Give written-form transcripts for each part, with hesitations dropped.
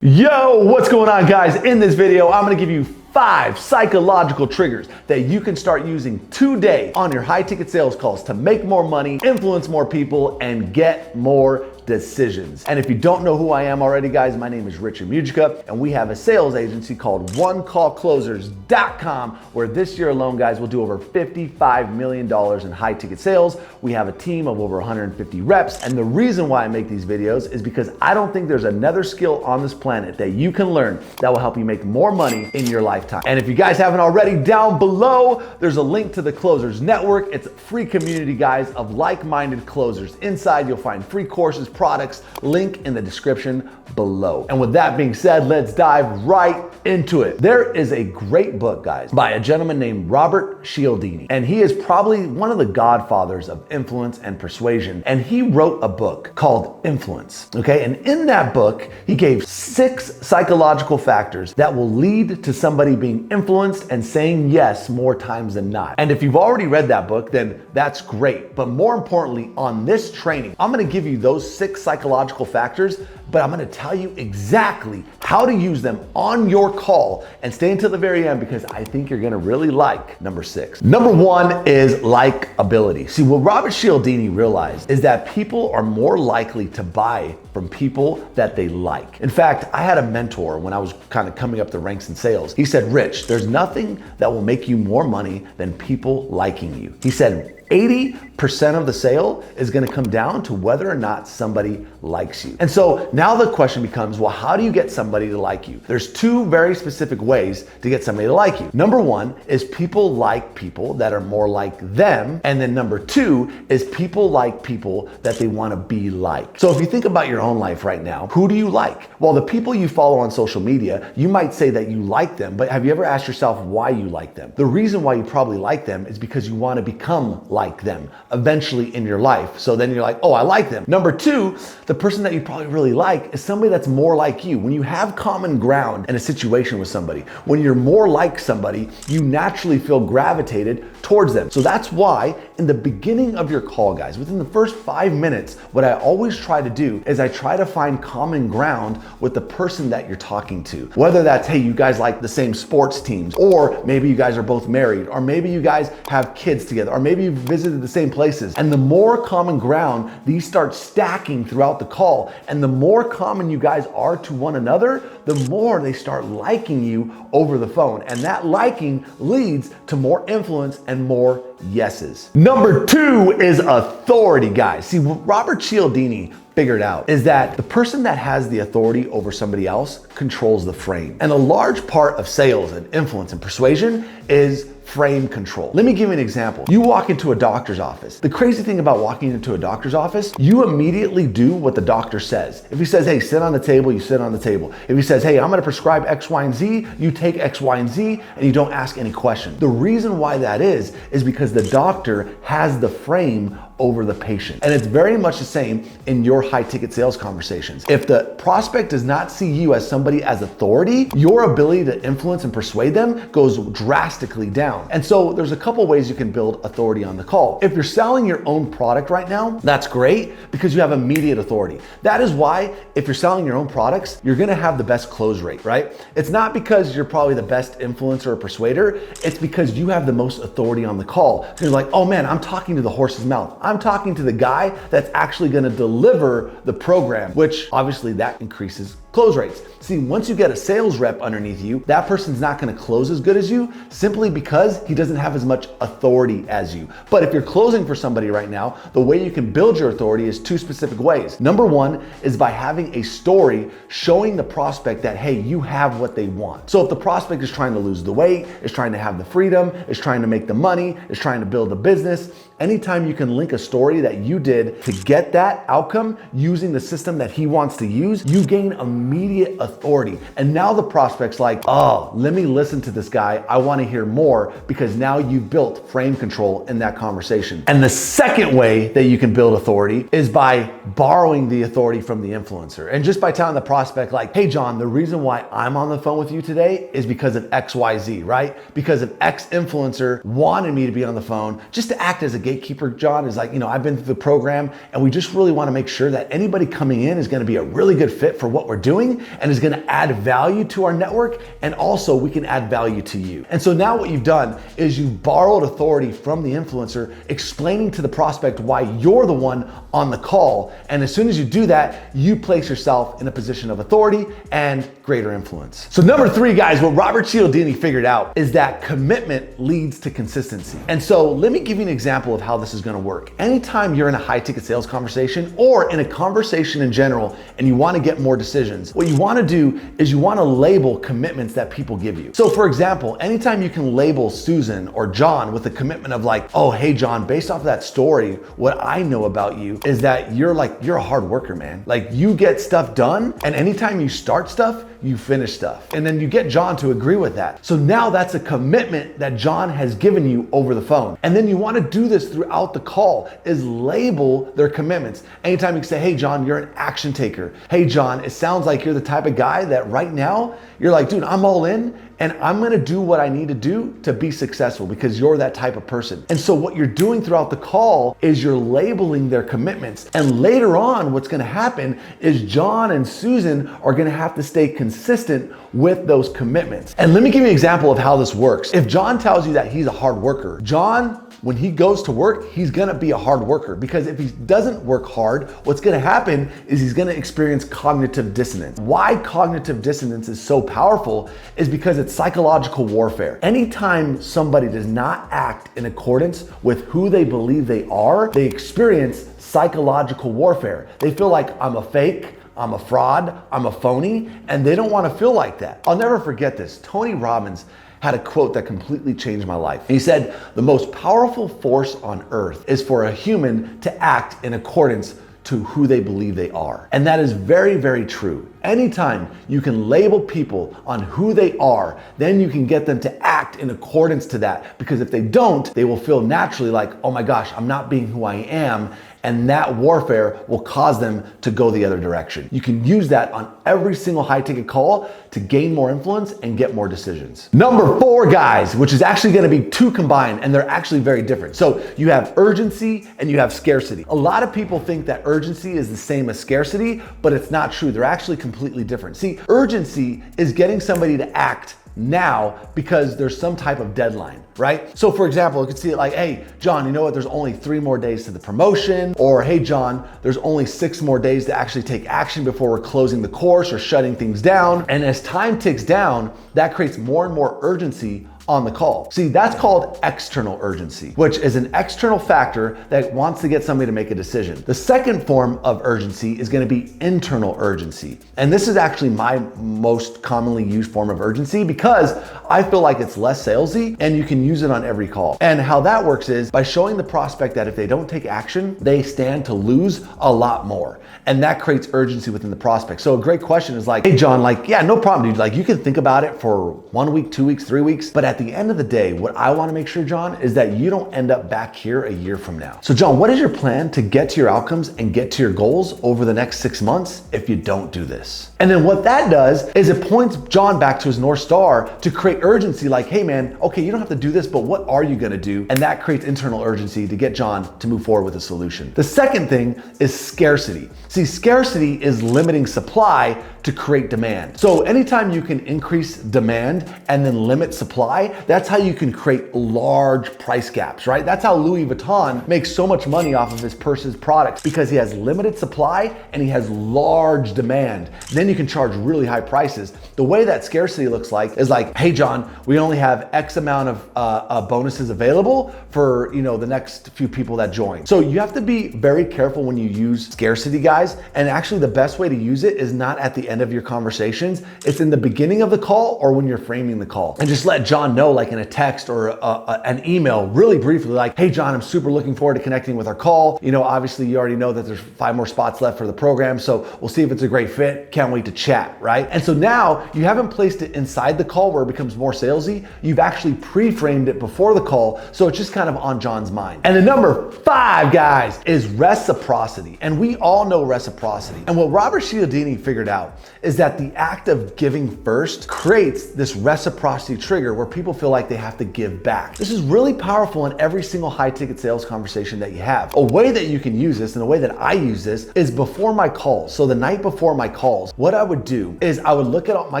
Yo, what's going on, guys? In this video, I'm gonna give you 5 psychological triggers that you can start using today on your high ticket sales calls to make more money, influence more people, and get more decisions. And if you don't know who I am already, guys, my name is Richard Mugica, and we have a sales agency called OneCallClosers.com, where this year alone, guys, we'll do over $55 million in high ticket sales. We have a team of over 150 reps, and the reason why I make these videos is because I don't think there's another skill on this planet that you can learn that will help you make more money in your lifetime. And if you guys haven't already, down below, there's a link to the Closers Network. It's a free community, guys, of like-minded closers. Inside, you'll find free courses, products, link in the description below. And with that being said, let's dive right into it. There is a great book, guys, by a gentleman named Robert Cialdini, and he is probably one of the godfathers of influence and persuasion. And he wrote a book called Influence, okay? And in that book, he gave 6 psychological factors that will lead to somebody being influenced and saying yes more times than not. And if you've already read that book, then that's great. But more importantly, on this training, I'm gonna give you those 6 psychological factors, but I'm gonna tell you exactly how to use them on your call, and stay until the very end because I think you're gonna really like number 6. Number 1 is likability. See, what Robert Cialdini realized is that people are more likely to buy from people that they like. In fact, I had a mentor when I was kind of coming up the ranks in sales. He said, Rich, there's nothing that will make you more money than people liking you. He said, 80% of the sale is gonna come down to whether or not somebody likes you. And so now the question becomes, well, how do you get somebody to like you? There's 2 very specific ways to get somebody to like you. Number 1 is people like people that are more like them. And then number 2 is people like people that they wanna be like. So if you think about your own life right now, who do you like? Well, the people you follow on social media, you might say that you like them, but have you ever asked yourself why you like them? The reason why you probably like them is because you wanna become like them eventually in your life. So then you're like, oh, I like them. Number 2, the person that you probably really like is somebody that's more like you. When you have common ground in a situation with somebody, when you're more like somebody, you naturally feel gravitated towards them. So that's why in the beginning of your call, guys, within the first 5 minutes, what I always try to do is I try to find common ground with the person that you're talking to. Whether that's, hey, you guys like the same sports teams, or maybe you guys are both married, or maybe you guys have kids together, or maybe you've visited the same places. And the more common ground, these start stacking throughout the call. And the more common you guys are to one another, the more they start liking you over the phone. And that liking leads to more influence and more yeses. Number 2 is authority, guys. See, what Robert Cialdini figured out is that the person that has the authority over somebody else controls the frame. And a large part of sales and influence and persuasion is frame control. Let me give you an example. You walk into a doctor's office. The crazy thing about walking into a doctor's office, you immediately do what the doctor says. If he says, hey, sit on the table, you sit on the table. If he says, hey, I'm gonna prescribe X, Y, and Z, you take X, Y, and Z, and you don't ask any questions. The reason why that is because the doctor has the frame over the patient. And it's very much the same in your high ticket sales conversations. If the prospect does not see you as somebody as authority, your ability to influence and persuade them goes drastically down. And so there's a couple ways you can build authority on the call. If you're selling your own product right now, that's great because you have immediate authority. That is why if you're selling your own products, you're gonna have the best close rate, right? It's not because you're probably the best influencer or persuader, it's because you have the most authority on the call. So you're like, oh man, I'm talking to the horse's mouth. I'm talking to the guy that's actually gonna deliver the program, which obviously that increases close rates. See, once you get a sales rep underneath you, that person's not gonna close as good as you simply because he doesn't have as much authority as you. But if you're closing for somebody right now, the way you can build your authority is 2 specific ways. Number 1 is by having a story showing the prospect that, hey, you have what they want. So if the prospect is trying to lose the weight, is trying to have the freedom, is trying to make the money, is trying to build a business, anytime you can link a story that you did to get that outcome using the system that he wants to use, you gain immediate authority. And now the prospect's like, oh, let me listen to this guy. I want to hear more, because now you've built frame control in that conversation. And the second way that you can build authority is by borrowing the authority from the influencer. And just by telling the prospect like, hey, John, the reason why I'm on the phone with you today is because of XYZ, right? Because of X influencer wanted me to be on the phone just to act as a gatekeeper. John is like, I've been through the program and we just really want to make sure that anybody coming in is going to be a really good fit for what we're doing. doing and is gonna add value to our network, and also we can add value to you. And so now what you've done is you've borrowed authority from the influencer, explaining to the prospect why you're the one on the call. And as soon as you do that, you place yourself in a position of authority and greater influence. So number 3, guys, what Robert Cialdini figured out is that commitment leads to consistency. And so let me give you an example of how this is gonna work. Anytime you're in a high ticket sales conversation or in a conversation in general and you wanna get more decisions, what you wanna do is you wanna label commitments that people give you. So for example, anytime you can label Susan or John with a commitment of like, oh, hey John, based off of that story, what I know about you is that you're a hard worker, man. Like you get stuff done, and anytime you start stuff, you finish stuff. And then you get John to agree with that. So now that's a commitment that John has given you over the phone. And then you want to do this throughout the call, is label their commitments. Anytime you can say, hey John, you're an action taker. Hey John, it sounds like you're the type of guy that right now you're like, dude, I'm all in and I'm gonna do what I need to do to be successful because you're that type of person. And so what you're doing throughout the call is you're labeling their commitments. And later on, what's gonna happen is John and Susan are gonna have to stay consistent with those commitments. And let me give you an example of how this works. If John tells you that he's a hard worker, John, when he goes to work, he's gonna be a hard worker, because if he doesn't work hard, what's gonna happen is he's gonna experience cognitive dissonance. Why cognitive dissonance is so powerful is because it's psychological warfare. Anytime somebody does not act in accordance with who they believe they are, they experience psychological warfare. They feel like I'm a fake, I'm a fraud, I'm a phony, and they don't wanna feel like that. I'll never forget this. Tony Robbins had a quote that completely changed my life. He said, the most powerful force on earth is for a human to act in accordance to who they believe they are. And that is very, very true. Anytime you can label people on who they are, then you can get them to act in accordance to that. Because if they don't, they will feel naturally like, oh my gosh, I'm not being who I am. And that warfare will cause them to go the other direction. You can use that on every single high ticket call to gain more influence and get more decisions. Number 4, guys, which is actually gonna be 2 combined, and they're actually very different. So you have urgency and you have scarcity. A lot of people think that urgency is the same as scarcity, but it's not true. They're actually completely different. See, urgency is getting somebody to act now because there's some type of deadline, right? So for example, you could see it like, hey, John, you know what? There's only 3 more days to the promotion, or hey, John, there's only 6 more days to actually take action before we're closing the course or shutting things down. And as time ticks down, that creates more and more urgency on the call. See, that's called external urgency, which is an external factor that wants to get somebody to make a decision. The second form of urgency is going to be internal urgency. And this is actually my most commonly used form of urgency because I feel like it's less salesy and you can use it on every call. And how that works is by showing the prospect that if they don't take action, they stand to lose a lot more. And that creates urgency within the prospect. So a great question is like, hey John, like, yeah, no problem, dude. Like you can think about it for 1 week, 2 weeks, 3 weeks, but at the end of the day, what I want to make sure, John, is that you don't end up back here a year from now. So John, what is your plan to get to your outcomes and get to your goals over the next 6 months if you don't do this? And then what that does is it points John back to his North Star to create urgency like, hey man, okay, you don't have to do this, but what are you going to do? And that creates internal urgency to get John to move forward with a solution. The second thing is scarcity. See, scarcity is limiting supply to create demand. So anytime you can increase demand and then limit supply, that's how you can create large price gaps, right? That's how Louis Vuitton makes so much money off of his purses products, because he has limited supply and he has large demand. Then you can charge really high prices. The way that scarcity looks like is like, hey John, we only have X amount of bonuses available for the next few people that join. So you have to be very careful when you use scarcity, guys. And actually the best way to use it is not at the end of your conversations. It's in the beginning of the call or when you're framing the call. And just let John know, like in a text or an email, really briefly, like, hey John, I'm super looking forward to connecting with our call. Obviously you already know that there's 5 more spots left for the program. So we'll see if it's a great fit. Can't wait to chat, right? And so now you haven't placed it inside the call where it becomes more salesy. You've actually pre-framed it before the call. So it's just kind of on John's mind. And the number 5, guys, is reciprocity. And we all know reciprocity. And what Robert Cialdini figured out is that the act of giving first creates this reciprocity trigger where people people feel like they have to give back. This is really powerful in every single high ticket sales conversation that you have. A way that you can use this, and the way that I use this, is before my calls. So the night before my calls, what I would do is I would look at my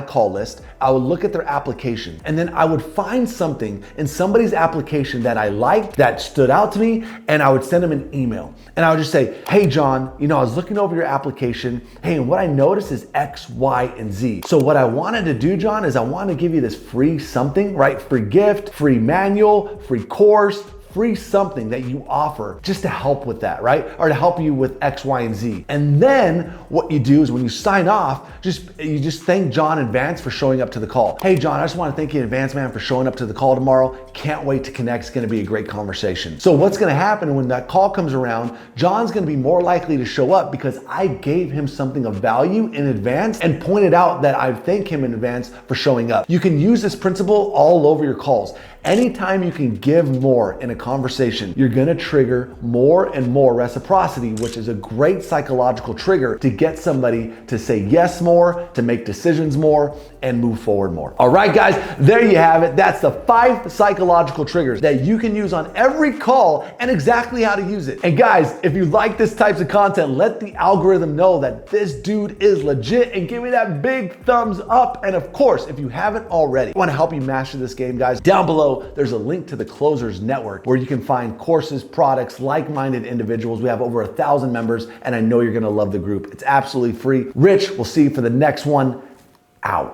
call list, I would look at their application, and then I would find something in somebody's application that I liked, that stood out to me, and I would send them an email. And I would just say, hey John, I was looking over your application. Hey, and what I noticed is X, Y, and Z. So what I wanted to do, John, is I wanted to give you this free something, right? Free gift, free manual, free course, free something that you offer just to help with that, right? Or to help you with X, Y, and Z. And then what you do is when you sign off, you just thank John in advance for showing up to the call. Hey John, I just want to thank you in advance, man, for showing up to the call tomorrow. Can't wait to connect. It's going to be a great conversation. So what's going to happen when that call comes around, John's going to be more likely to show up because I gave him something of value in advance and pointed out that I thank him in advance for showing up. You can use this principle all over your calls. Anytime you can give more in a conversation, you're gonna trigger more and more reciprocity, which is a great psychological trigger to get somebody to say yes more, to make decisions more, and move forward more. All right, guys, there you have it. That's the 5 psychological triggers that you can use on every call and exactly how to use it. And guys, if you like this types of content, let the algorithm know that this dude is legit and give me that big thumbs up. And of course, if you haven't already, I wanna help you master this game, guys. Down below, there's a link to the Closers Network where you can find courses, products, like-minded individuals. We have over 1,000 members, and I know you're gonna love the group. It's absolutely free. Rich, we'll see you for the next one. Out.